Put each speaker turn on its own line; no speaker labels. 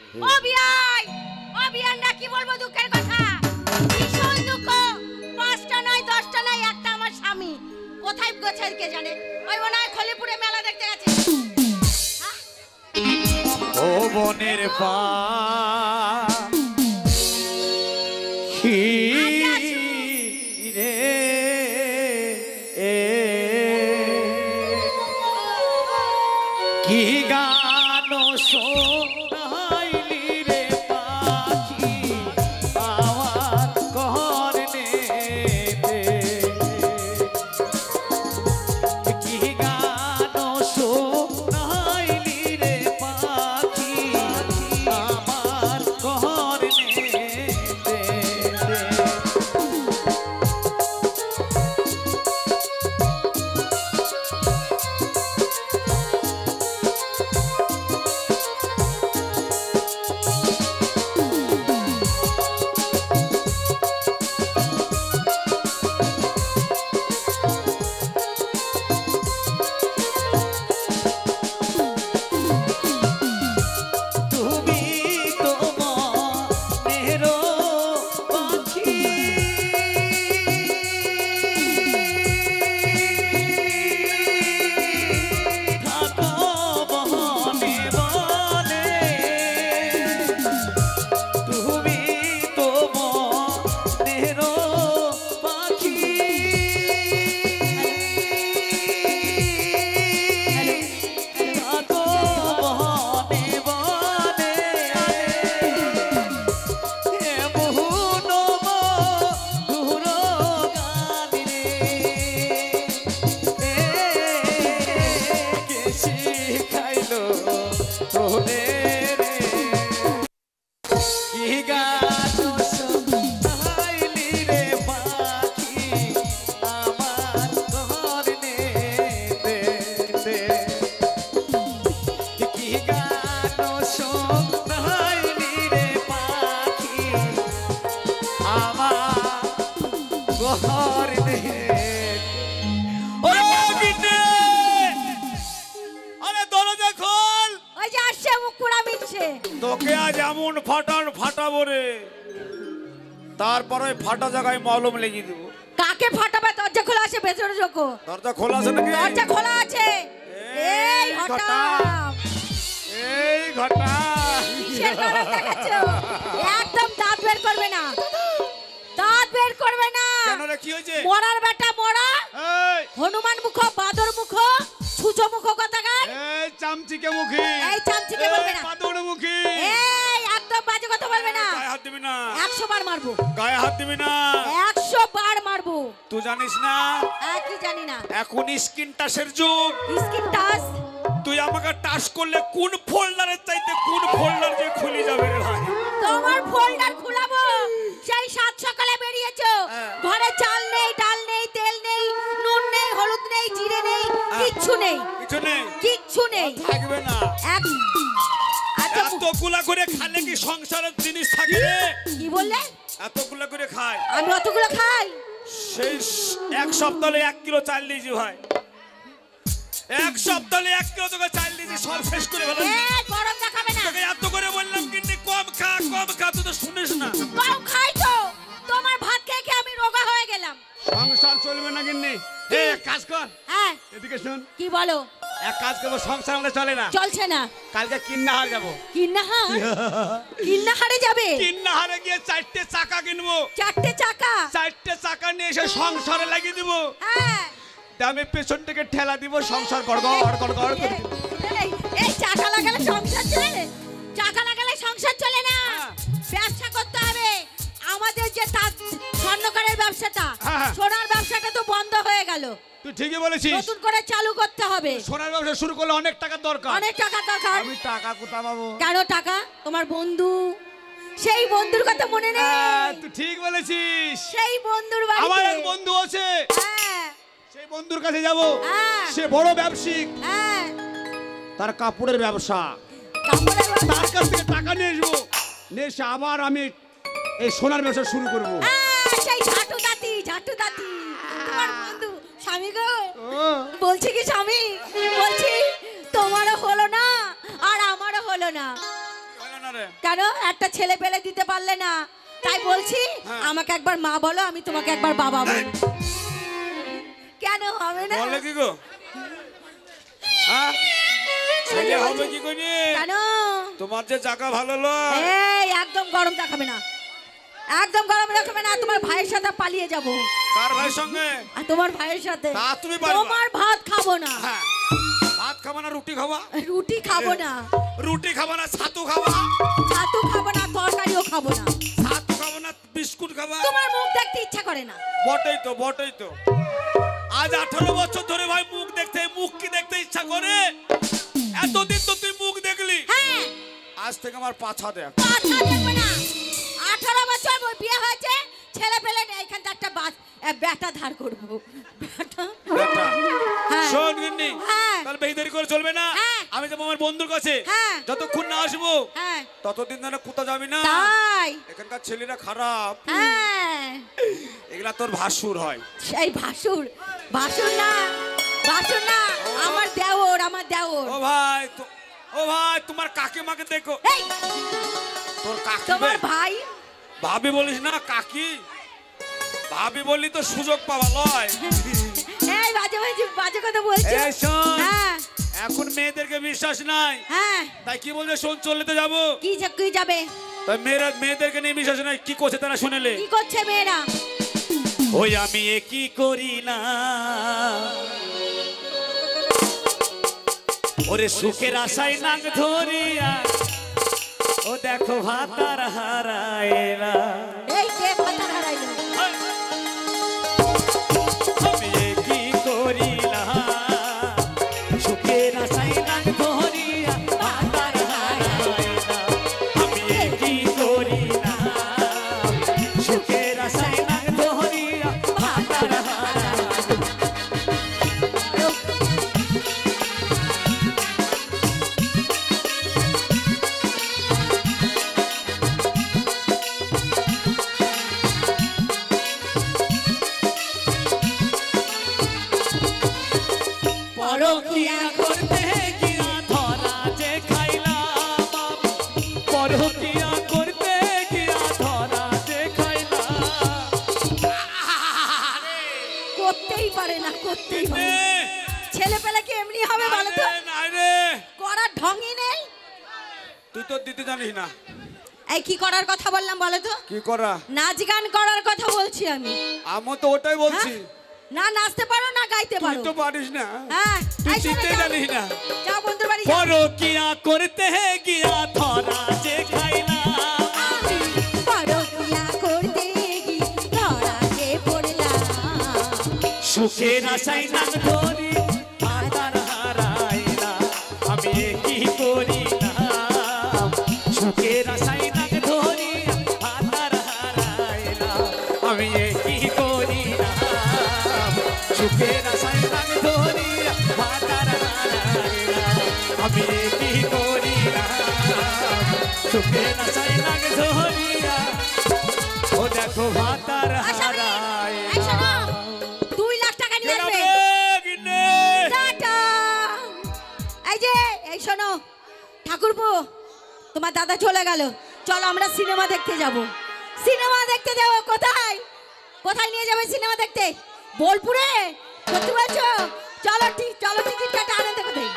ও বিয়াই, ও বিয়াই না কি বলবো দুঃখের কথা। ভীষণ দুঃখ, 5টা নয় 10টা নয় একটা আমার স্বামী কোথায় গেছে কে জানে। ওই মনে হয় খলিপুরে মেলা দেখতে গেছে।
ও বনের পাখি রে কি গান শোনাইলি রে পাখি আমার কর্ণে কি গান শোনাইলি রে পাখি আমার কর্ণে তোকে আজ এমন ফাটাবো রে, তারপরে ফাটা জায়গায় মলম লেগে দেবো।
কাকে ফাটাবে? দরজা খোলা আছে, ভেতরে ঢোকো।
দরজা খোলা আছে নাকি?
দরজা খোলা আছে। এই হঠাৎ
এই ঘটা
কিসের গরম দেখাচ্ছো? একদম দাঁত বের করবে না, দাঁত বের করবে না।
কেন রে, কি হয়েছে?
মরার বেটা মরা,
এই
হনুমান মুখ, বাদর মুখ, ছুঁচো মুখ কথাকার।
এই চামচিকে মুখী,
এই চামচিকে বলবে না,
বাদর মুখী।
এই একদম বাজে কথা বলবে না।
গায়ে হাত দিবি না,
100 বার মারবো।
গায়ে হাত দিবি না,
100 বার মারবো।
তুই জানিস না
কি জানি না?
এখন স্কিন টাচের যুগ।
Skin touch?
তুই আমাকে টাচ করলে কোন ফোল্ডারের চাইতে কোন ফোল্ডার যে খুলে যাবে রে ভাই।
তোমার ফোল্ডার খুলাবো। সেই 7 সকালে বেরিয়েছো, ঘরে চাল নেই, ডাল নেই, তেল নেই, নুন নেই, হলুদ নেই, জিরে নেই, কিচ্ছু নেই, কিচ্ছু নেই,
থাকবে না।
আচ্ছা
এতগুলা করে খালে কি সংসারের জিনিস থাকে রে?
কি বললে?
এতগুলা করে খায়?
আমি অতগুলো খাই?
সেই 1 সপ্তাহে 1 কিলো চাল নিয়েছি ভাই, 1 সপ্তাহে 1 কিলো তোকে চাল নিয়েছি, সব শেষ করে ফেলেছি।
এই গরম দেখাবে না।
তোকে এত করে বললাম কিন্তু কম খা, তুই তো শুনিস না।
কম খাই তো, তোমার ভাত খেয়ে খেয়ে আমি রোগা হয়ে গেলাম।
সংসার চলবে না গিন্নি। এক কাজ কর,
হ্যাঁ
এদিকে শুন।
কি বলো?
এক কাজ করবো, সংসার আমাদের চলে না,
চলছে না।
কালকে কিন্নাহার যাবো।
কিন্নাহার? কিন্নাহারে যাবে?
কিন্নাহারে গিয়ে 4টে চাকা কিনবো।
4টে চাকা?
4টে চাকা নিয়ে এসে সংসারে লাগিয়ে দিব।
হ্যাঁ,
আমি পেছন থেকে ঠেলা দিব, সংসার গড়গড় গড়গড় করে দিব।
এই চাকা লাগালে সংসার চলে? চাকা লাগালে সংসার চলে না, ব্যবসা করতে হবে। আমাদের যে স্বর্ণকারের ব্যবসাটা, সোনার ব্যবসাটা তো বন্ধ হয়ে গেল।
তুই ঠিকই বলেছিস,
নতুন করে চালু করতে হবে।
সোনার ব্যবসা শুরু করলে অনেক টাকা দরকার।
অনেক টাকা দরকার।
আমি টাকা কোথা পাবো?
কেন টাকা? তোমার বন্ধু, সেই বন্ধুর কথা মনে নেই?
তুই ঠিক বলেছিস,
সেই বন্ধুর বাড়িতে
আমার এক বন্ধু আছে, সেই বন্ধুর কাছে যাব।
হ্যাঁ।
সে বড় ব্যবসায়িক,
হ্যাঁ,
তার কাপড়ের ব্যবসা।
কাপড়ের ব্যবসা।
তার কাছ থেকে টাকা নিয়ে আসবো, নিয়ে এসে আবার আমি এই সোনার ব্যবসা শুরু করবো।
সেই ঝাটু দাতি তোমার বন্ধু। স্বামী গো, বলছি কি স্বামী, বলছি তোমারও হলো না আর আমারও হলো না।
না রে।
কেন একটা ছেলে পেলে দিতে পারলে না তাই বলছি
হ্যাঁ।
আমাকে একবার মা বলো আমি তোমাকে একবার বাবা বলি কেন হবে না
বলে কি গো হ্যাঁ ছেলে হবে কি করে
কেন
তোমার যে জায়গা ভালো লয়
এই একদম গরম দেখাবে না একদম গরম রাখবে না তোমার ভাইয়ের সাথে পালিয়ে যাব
কার ভাইয়ের সঙ্গে
আর তোমার ভাইয়ের সাথে
তা তুমি পারবা।
তোমার ভাত খাবো না
হ্যাঁ ভাত খাবা না রুটি খাবা
রুটি খাবো না
রুটি খাবা না ছাতু খাবা
ছাতু খাবো না তরকারিও খাবো না
ছাতু খাবা না বিস্কুট খাবা
তোমার মুখ দেখতে ইচ্ছা করে না
বটেই তো আজ 18 বছর ধরে ভাই মুখ দেখতে মুখ কি দেখতে ইচ্ছা করে এতদিন তো তুই মুখ দেখলি
হ্যাঁ
আজ থেকে আমার পাছা দেখ
কথা দেখবে না 18 বছর বিয়ে হয়েছে ছেলে পেলে নেই এখান থেকে একটা ব্যাটা ধার করবো ব্যাটা
বেটা
হ্যাঁ।
শোন গিন্নি
হ্যাঁ।
তাহলে বেশি দেরি করে চলবে না
হ্যাঁ।
আমি যাবো আমার বন্ধুর কাছে
হ্যাঁ।
যতক্ষণ না আসবো
হ্যাঁ
ততদিন যেন কোথা যাবি না
তাই
এখানকার ছেলেরা খারাপ
হ্যাঁ
এগুলা তোর ভাসুর হয়
সেই ভাসুর না আমার দেওর
ও ভাই তোমার কাকিমাকে দেখো
এই
তোর কাকি
তোমার ভাই
ভাবি বলিস না কাকি ভাবি বললি তো সুযোগ পাওয়া লয়
এই বাজে কথা বলছো
এই শোন
হ্যাঁ
এখন মেয়েদেরকে বিশ্বাস নাই
হ্যাঁ
তাই কি বলছে শোন চললে তো যাবো
কি যাবে
তাই মেয়েদেরকে নিয়ে বিশ্বাস নাই কি করছে তারা শুনেলে
কি করছে মেয়েরা
ওই আমি এ কি করি না ওরে সুখের আশায় নাক ধরিয়া ও দেখো ভাতার হারায়লা
এই কে কথা হারাইলো
আমি এ কি করি না সুখের আশায় নাক ধরিয়া ভাতার হারায়লা আমি এ কি করি না সুখের আশায় নাক ধরিয়া ভাতার হারায়লা পরকিয়া করতে গিয়া ধরা যে খাইলাম পরকিয়া করতে গিয়া ধরা যে খাইলাম
করতেই পারে না ছেলে পেলে কি এমনি হবে বলো তো করার ঢঙই নেই
তুই তো দিতে জানিস না
এই কি করার কথা বললাম বলো তো
কি করা
নাচ গান করার কথা বলছি আমি
আমি তো ওটাই বলছি
হ্যাঁ? না নাচতে পারো না গাইতে
তুই
পারো
তো পারিস না
হ্যাঁ
তুই
এই শোনো,
দিতে
যাও।
জানিস না
যাও বন্ধুর বাড়ি যাও।
পরকিয়া করতে গিয়া ধরা যে খাইলাম
পরকিয়া করতে গিয়ে ধরাতে পড়লাম
সুখের আশায় নাক ধরি ভাতার হারাইলা আমি এ কি করি না সুখের আশায় নাক ধরি ভাতার হারাইলা আমি এ কি করি না সুখের আশায় নাক ধরি ভাতার হারাইলা আমি এ কি করি না সুখের আশায় নাক ধরিয়া ও দেখো ভাতার
আসামি,
হারাইলা
এই শোনো, 2 লাখ টাকা নিয়ে আসবে টাটা। এই শোনো ঠাকুরপো তোমার দাদা চলে গেল চলো আমরা সিনেমা দেখতে যাব কোথায় নিয়ে যাবে সিনেমা দেখতে বোলপুরে সত্যি বলছো চলো টিকিট কাটা আনন্দ কোথায়